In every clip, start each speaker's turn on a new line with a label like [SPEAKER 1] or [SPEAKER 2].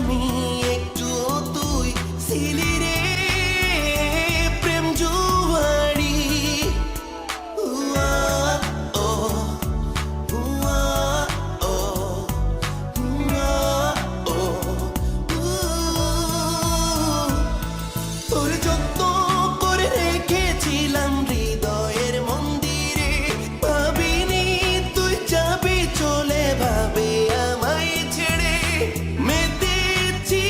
[SPEAKER 1] আমি একটু তুই ছিলি রে প্রেম জুয়ারি উয়া, ও, উয়া, ও, উয়া, ও, উ। তোর যত্ন করে রেখেছিলাম হৃদয়ের মন্দিরে, ভাবিনি তুই যাবি চলে ভাবে আমায় ছেড়ে। মেতেছি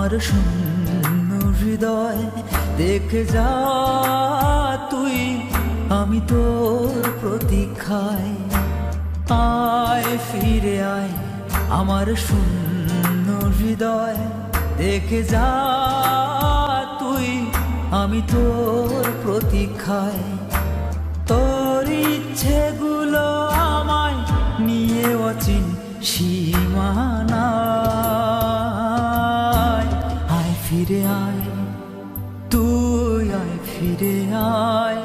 [SPEAKER 2] আমার শূন্য হৃদয় দেখে যা তুই, আমি তোর প্রতীক্ষায়। আয় ফিরে আয় আমার শূন্য হৃদয় দেখে যা তুই, আমি তোর প্রতীক্ষায়। তোর ইচ্ছেগুলো আমায় নিয়ে অচিন সীমানায়। আয় ফিরে আয় তুই, আয় ফিরে আয়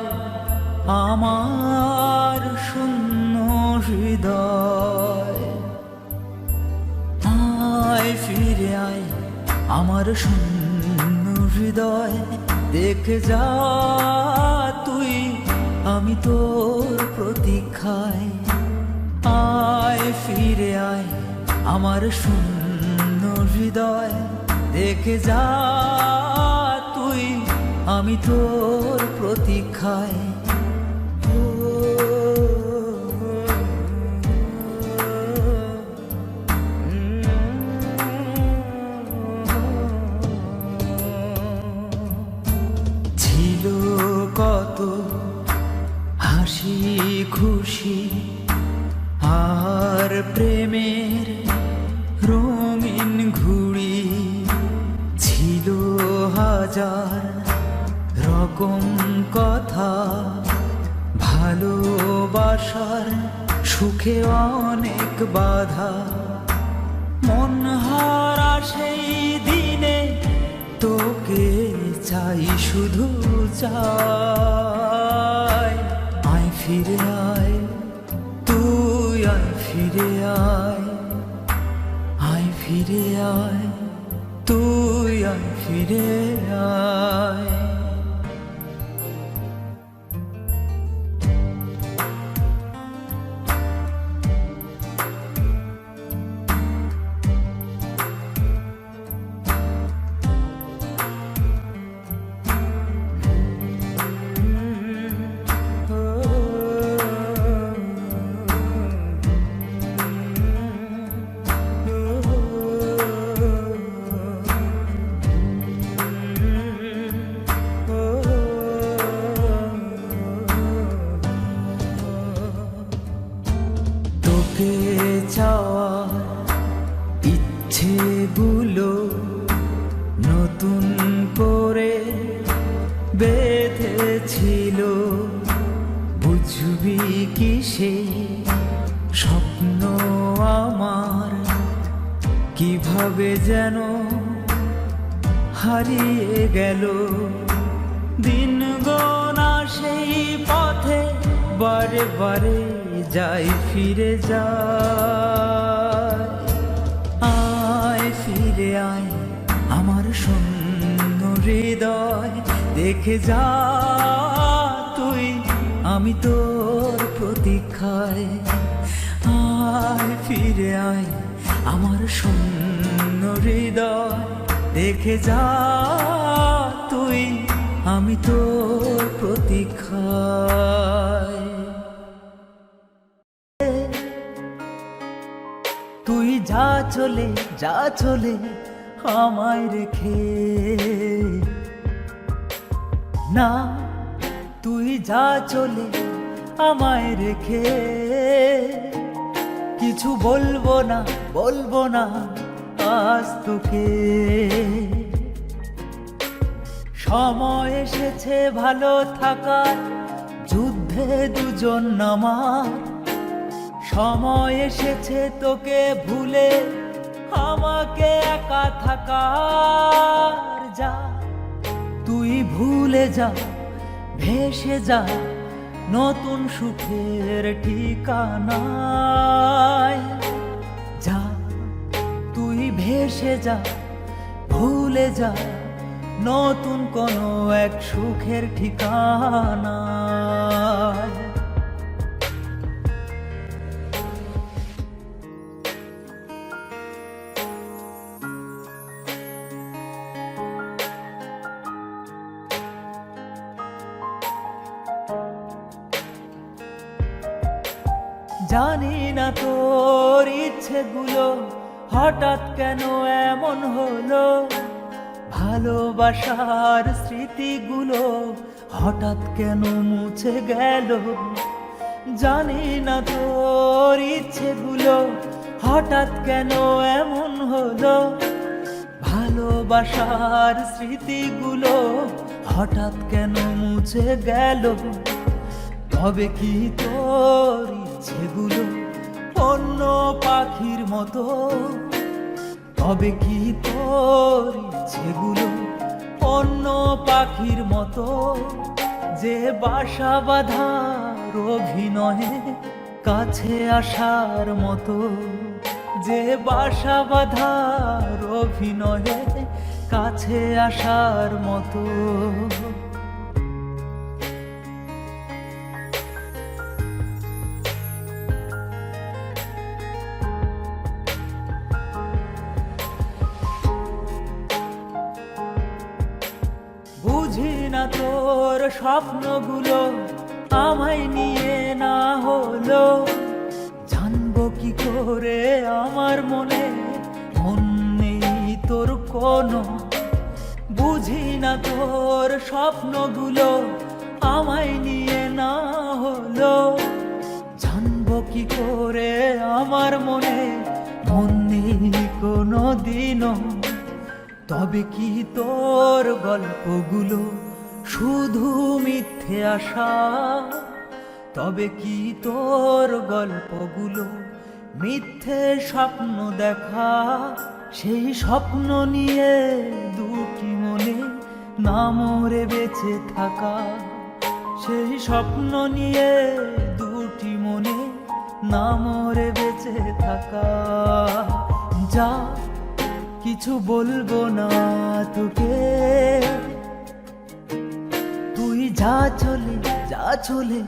[SPEAKER 2] আমার শূন্য হৃদয়। আয় ফিরে আয় আমার শূন্য হৃদয় দেখে যা তুই, আমি তোর প্রতীক্ষায়। আয় ফিরে আয় আমার শূন্য হৃদয় দেখে যা তুই, আমি তোর প্রতীক্ষায়। ছিল কত হাসি খুশি আর প্রেমের রঙিন ঘুড়ি, ছিল হাজার রকম কথা, ভালোবাসার সুখে অনেক বাধা। মন হারা সেই দিনে তোকে চাই, শুধু চাই। আয় ফিরে আয় তুই, আয় ফিরে আয়। আয় ফিরে আয় তুই, আয় ফিরে আয়। তোকে চাওয়ার ইচ্ছেগুলো নতুন করে বেঁধেছিল, বুঝবি কি সে স্বপ্ন আমার কিভাবে যেন হারিয়ে গেল। দিন গোনা সেই পথে বারে বারে যাই, ফিরে যায়। আয় ফিরে আয় আমার শূন্য হৃদয় দেখে যা তুই, আমি তোর প্রতীক্ষায়। আয় ফিরে আয় আমার শূন্য হৃদয় দেখে যা তুই, আমি তোর প্রতীক্ষায়। তুই যা চলে যা চলে আমায় রেখে, না তুই যা চলে আমায় রেখে। কিছু বলবো না বলবো না আজ তোকে, সময় এসেছে ভালো থাকার, যুদ্ধে দুজন নামার। সময় এসেছে তোকে ভুলে আমাকে একা থাকার। যা তুই ভুলে যা, ভেসে যা নতুন সুখের ঠিকানায়। যা তুই ভেসে যা, ভুলে যা নতুন কোনো এক সুখের ঠিকানায়। জানি না তোর ইচ্ছেগুলো হঠাৎ কেন এমন হলো, ভালোবাসার স্মৃতিগুলো হঠাৎ কেন মুছে গেল, জানি না তোর ইচ্ছেগুলো হঠাৎ কেন এমন হলো। ভালোবাসার স্মৃতিগুলো হঠাৎ কেন মুছে গেল, তবে কি তোর ইচ্ছেগুলো অন্য পাখির মতো? তবে কি তোর ইচ্ছেগুলো অন্য পাখির মতো, যে বাসা বাঁধার অভিনয়ে কাছে আসার মতো, যে বাসা বাঁধার অভিনয়ে কাছে আসার মতো। বুঝি না তোর স্বপ্নগুলো আমায় নিয়ে না হলো, জানবো কি করে আমার মনে মন নেই তোর কোনো। বুঝি না তোর স্বপ্নগুলো আমায় নিয়ে না হলো, জানবো কি করে আমার মনে মন নেই কোনো দিনও। তবে কি তোর গল্পগুলো শুধু মিথ্যে আশা? তবে কি তোর গল্পগুলো মিথ্যে স্বপ্ন দেখা? সেই স্বপ্ন নিয়ে দুটি মনে না মরে বেঁচে থাকা, সেই স্বপ্ন নিয়ে দুটি মনে না মরে বেঁচে থাকা। যা কিছু বলবো না তোকে, তুই যা চলে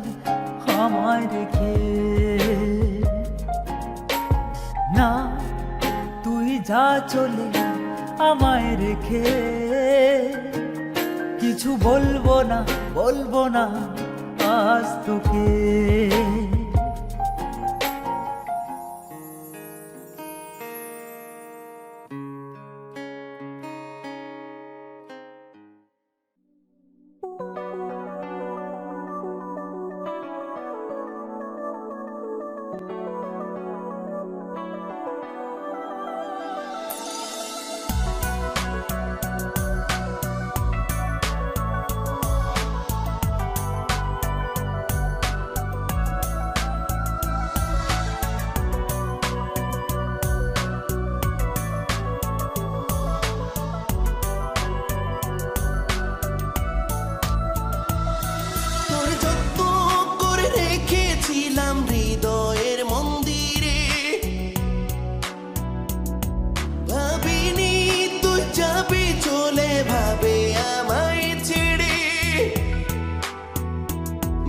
[SPEAKER 2] আমায় রেখে। না, তুই যা চলে আমায় রেখে, কিছু বলবো না আজ তোকে।
[SPEAKER 1] তোর যত্ন করে রেখেছিলাম হৃদয়ের মন্দিরে, ভাবিনি তুই যাবি চলে ভাবে আমায় ছেড়ে।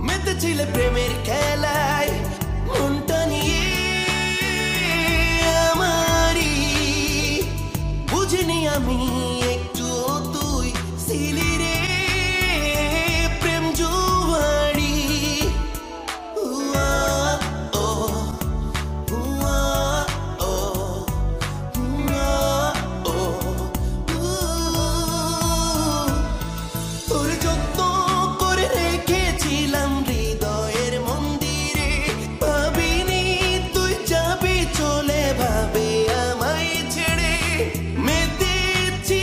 [SPEAKER 1] মেতেছিলে প্রেমের খেলায় মনটা নিয়ে আমারই, বুঝিনি আমি একটু তুই ছিলি রে প্রেম জুয়ারি। উয়া ও, উয়া ও, উয়া ও, তোর যত্ন করে রেখেছিলাম হৃদয়ের মন্দিরে, ভাবিনি তুই যাবি চলে ভাবে আমায় ছেড়ে। মেতেছি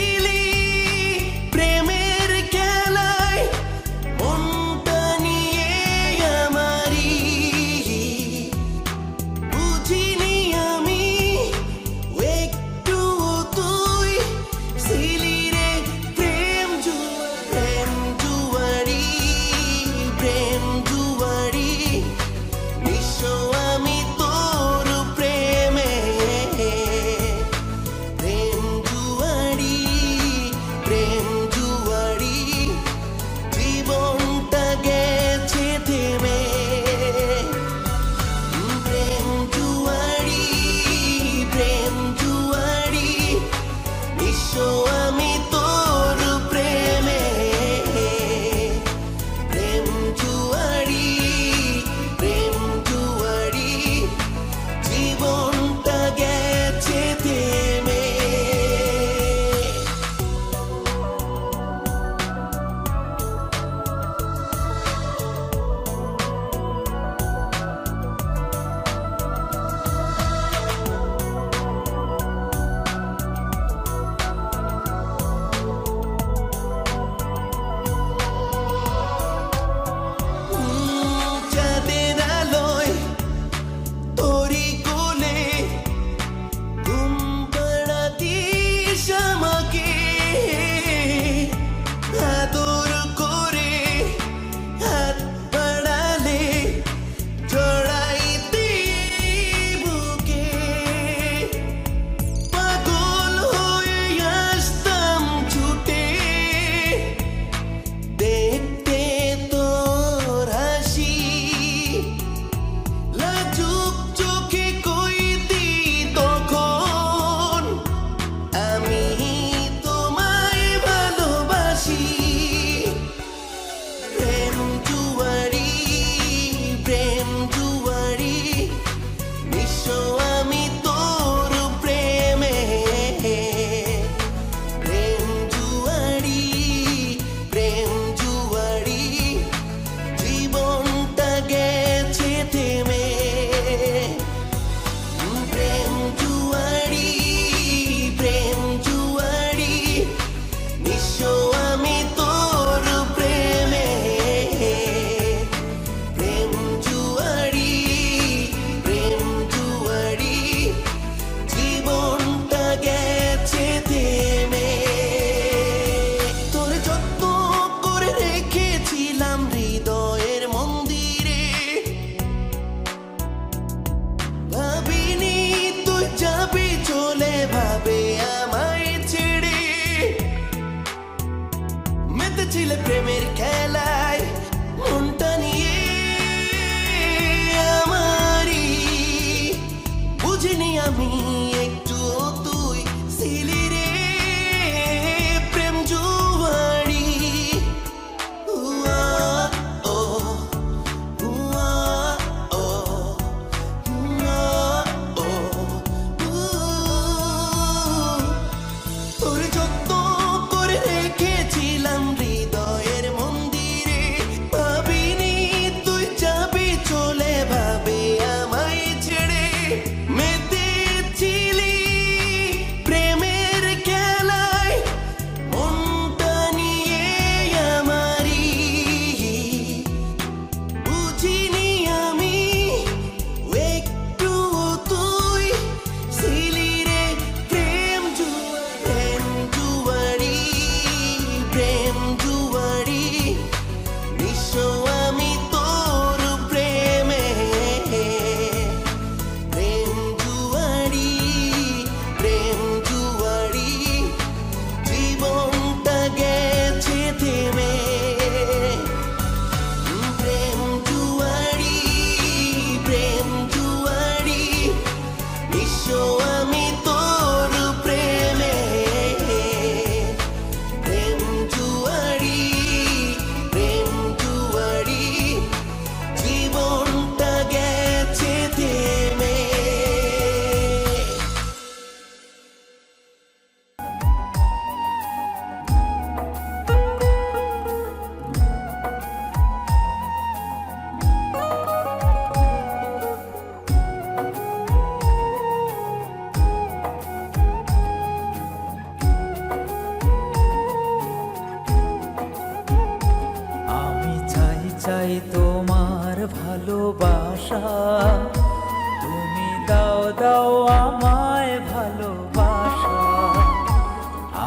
[SPEAKER 2] তুমি দাও দাও আমায় ভালোবাসা।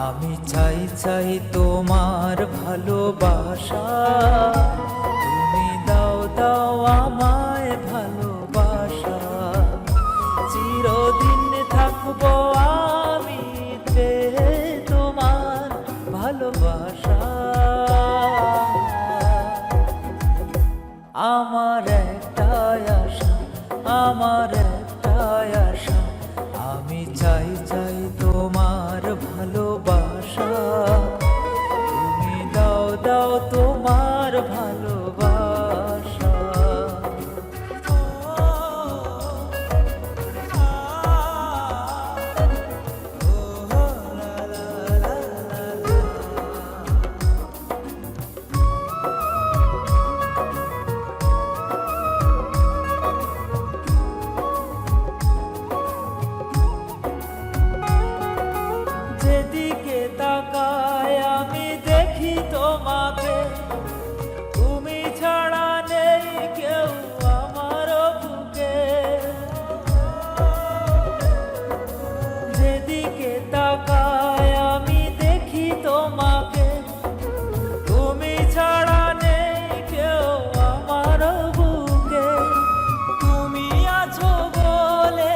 [SPEAKER 2] আমি চাই চাই তোমার ভালোবাসা, তুমি দাও দাও আমায় ভালোবাসা। চিরদিন থাকবো আমি পেয়ে তোমার ভালোবাসা। আমার একটাই আশা, আমার একটাই আশা, আমি চাই চাই তোমার ভালোবাসা। তুমি দাও দাও তোমার ভালোবাসা। যেদিকে তাকায় আমি দেখি তোমাকে, তুমি ছাড়া নেই কেউ আমার বুকে। যেদিকে তাকায় আমি দেখি তোমাকে, তুমি ছাড়া নেই কেউ আমার বুকে। তুমি আছো বলে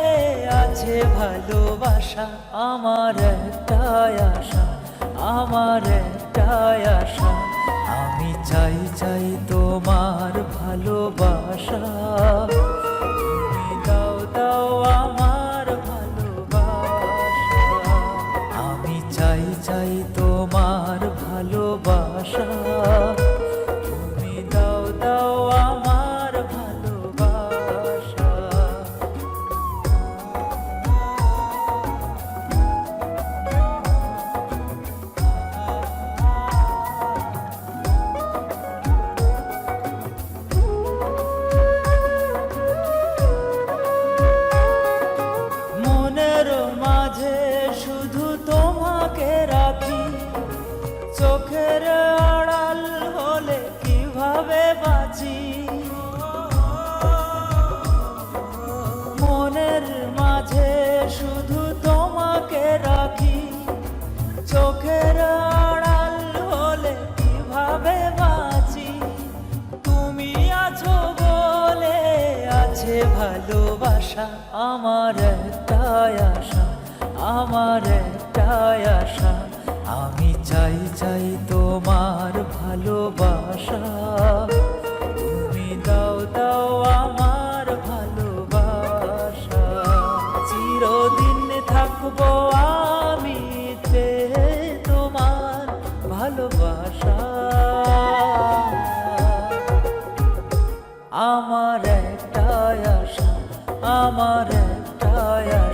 [SPEAKER 2] আছে ভালোবাসা। আমার একটাই আশা, আমার একটাই আশা, আমি চাই চাই তোমার ভালোবাসা। তুমি দাও দাও আমার ভালোবাসা। আমি চাই চাই তোমার ভালোবাসা। তুমি দাও দাও আমার ভালোবাসা। মনের মাঝে শুধু তোমাকে রাখি, চোখের আড়াল হলে কিভাবে বাঁচি। মনের মাঝে শুধু তোমাকে রাখি, চোখের আড়াল হলে কিভাবে বাঁচি। তুমি আছো বলে আছে ভালোবাসা। আমার একটাই আশা, আমার একটাই আশা, আমি চাই চাই তোমার ভালোবাসা। তুমি দাও দাও আমার ভালোবাসা। চিরদিন থাকবো আমি পেয়ে তোমার ভালোবাসা। আমার একটাই আশা, আমার একটাই আশা।